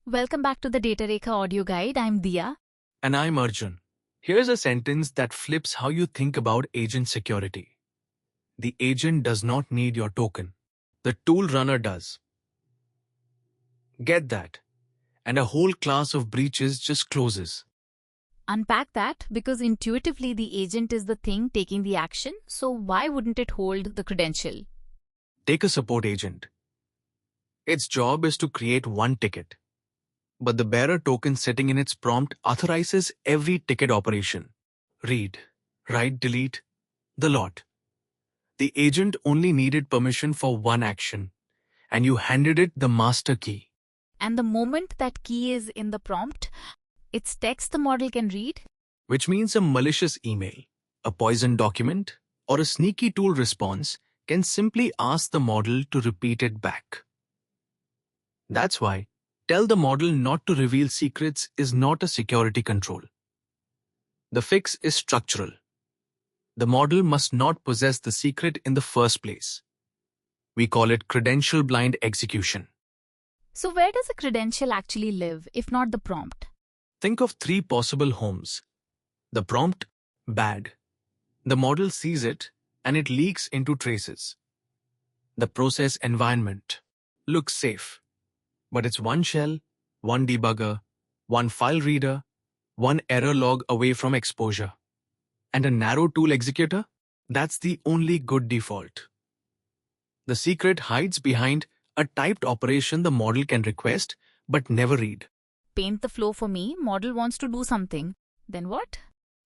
Welcome back to the Datarekha audio guide. I'm Diya. And I'm Arjun. Here's a sentence that flips how you think about agent security. The agent does not need your token. The tool runner does. Get that? And a whole class of breaches just closes. Unpack that because intuitively the agent is the thing taking the action, so why wouldn't it hold the credential? Take a support agent. Its job is to create one ticket. But the bearer token sitting in its prompt authorizes every ticket operation. Read, write, delete, the lot. The agent only needed permission for one action, and you handed it the master key. And the moment that key is in the prompt, it's text the model can read. Which means a malicious email, a poisoned document, or a sneaky tool response can simply ask the model to repeat it back. That's why tell the model not to reveal secrets is not a security control. The fix is structural. The model must not possess the secret in the first place. We call it credential-blind execution. So where does a credential actually live, if not the prompt? Think of three possible homes. The prompt, bad. The model sees it and it leaks into traces. The process environment looks safe. But it's one shell, one debugger, one file reader, one error log away from exposure. And a narrow tool executor? That's the only good default. The secret hides behind a typed operation the model can request but never read. Paint the flow for me, model wants to do something. Then what?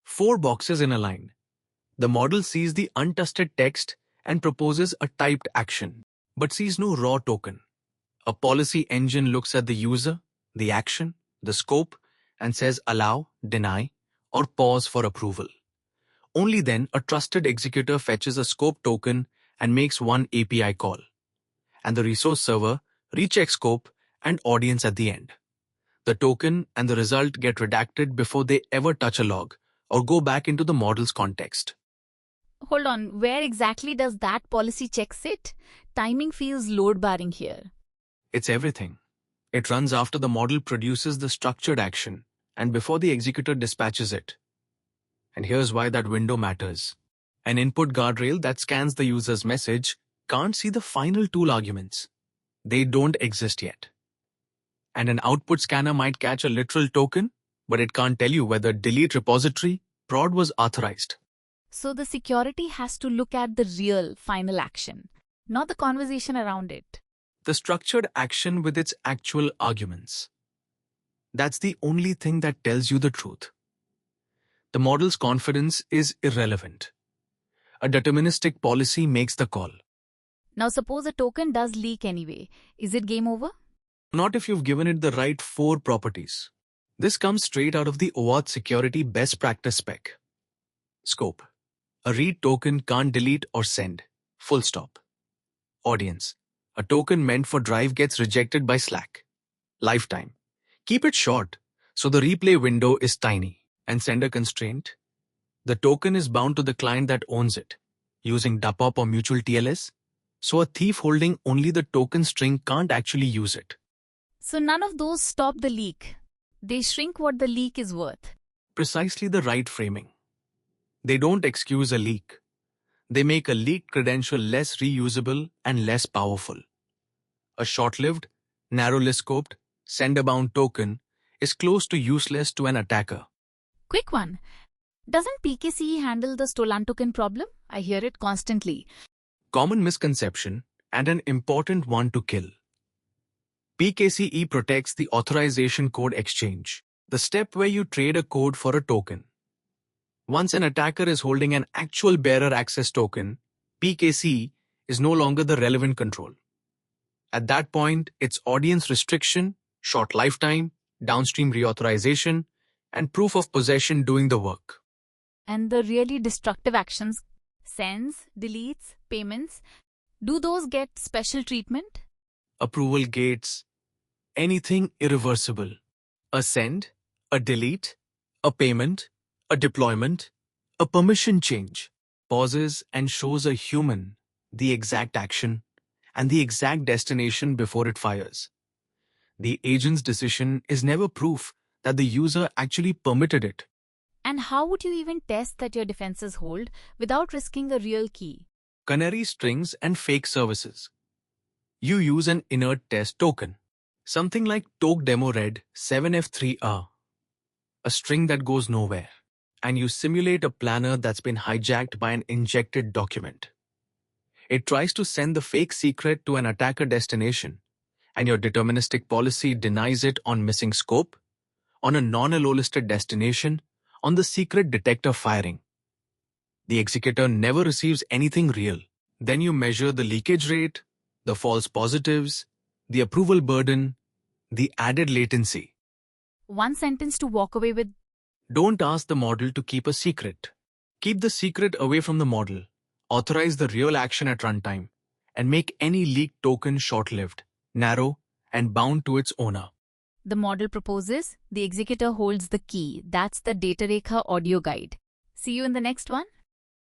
4 boxes in a line. The model sees the untested text and proposes a typed action, but sees no raw token. A policy engine looks at the user, the action, the scope, and says allow, deny, or pause for approval. Only then a trusted executor fetches a scope token and makes one API call. And the resource server rechecks scope and audience at the end. The token and the result get redacted before they ever touch a log or go back into the model's context. Hold on, where exactly does that policy check sit? Timing feels load-bearing here. It's everything. It runs after the model produces the structured action and before the executor dispatches it. And here's why that window matters. An input guardrail that scans the user's message can't see the final tool arguments. They don't exist yet. And an output scanner might catch a literal token, but it can't tell you whether delete repository prod was authorized. So the security has to look at the real final action, not the conversation around it. The structured action with its actual arguments. That's the only thing that tells you the truth. The model's confidence is irrelevant. A deterministic policy makes the call. Now suppose a token does leak anyway. Is it game over? Not if you've given it the right 4 properties. This comes straight out of the OAuth security best practice spec. Scope. A read token can't delete or send. Full stop. Audience. A token meant for drive gets rejected by Slack. Lifetime. Keep it short, so the replay window is tiny. And sender constraint. The token is bound to the client that owns it, using DAPOP or mutual TLS, so a thief holding only the token string can't actually use it. So none of those stop the leak. They shrink what the leak is worth. Precisely the right framing. They don't excuse a leak. They make a leaked credential less reusable and less powerful. A short-lived, narrowly scoped, sender-bound token is close to useless to an attacker. Quick one. Doesn't PKCE handle the stolen token problem? I hear it constantly. Common misconception and an important one to kill. PKCE protects the authorization code exchange, the step where you trade a code for a token. Once an attacker is holding an actual bearer access token, PKCE is no longer the relevant control. At that point, it's audience restriction, short lifetime, downstream reauthorization, and proof of possession doing the work. And the really destructive actions, sends, deletes, payments, do those get special treatment? Approval gates, anything irreversible. A send, a delete, a payment, a deployment, a permission change, pauses and shows a human the exact action and the exact destination before it fires. The agent's decision is never proof that the user actually permitted it. And how would you even test that your defenses hold without risking a real key? Canary strings and fake services. You use an inert test token, something like toke demo read 7f3r, a string that goes nowhere, and you simulate a planner that's been hijacked by an injected document. It tries to send the fake secret to an attacker destination, and your deterministic policy denies it on missing scope, on a non-allolisted destination, on the secret detector firing. The executor never receives anything real. Then you measure the leakage rate, the false positives, the approval burden, the added latency. One sentence to walk away with. Don't ask the model to keep a secret. Keep the secret away from the model. Authorize the real action at runtime, and make any leaked token short-lived, narrow, and bound to its owner. The model proposes, the executor holds the key. That's the Datarekha audio guide. See you in the next one.